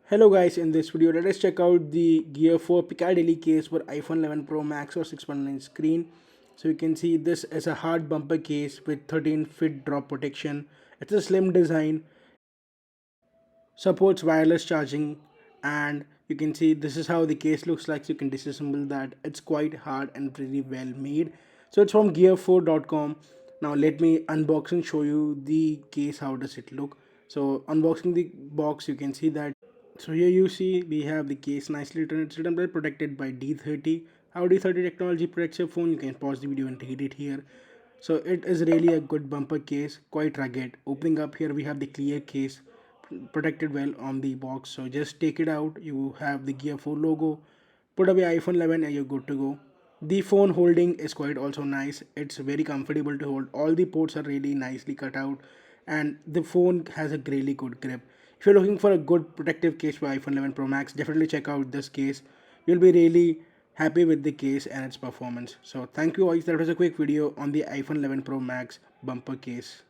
Hello guys, in this video let us check out the Gear 4 Piccadaily case for iPhone 11 Pro Max or 6.9 screen. So you can see this is a hard bumper case with 13-fit drop protection. It's a slim design, supports wireless charging, and you can see this is how the case looks like. So you can disassemble that. It's quite hard and pretty well made. So it's from gear4.com. Now let me unbox and show you the case. How does it look? So unboxing the box, you can see that. So here you see we have the case nicely written. It's written well protected by D30. How D30 technology protects your phone. You can pause the video and read it here. So it is really a good bumper case, quite rugged. Opening up here we have the clear case protected well on the box. So just take it out. You have the Gear 4 logo. Put away iPhone 11 and you're good to go. The phone holding is quite also nice. It's very comfortable to hold. All the ports are really nicely cut out and the phone has a really good grip. If you're looking for a good protective case for iPhone 11 Pro Max, definitely check out this case. You'll be really happy with the case and its performance. So thank you guys. That was a quick video on the iPhone 11 Pro Max bumper case.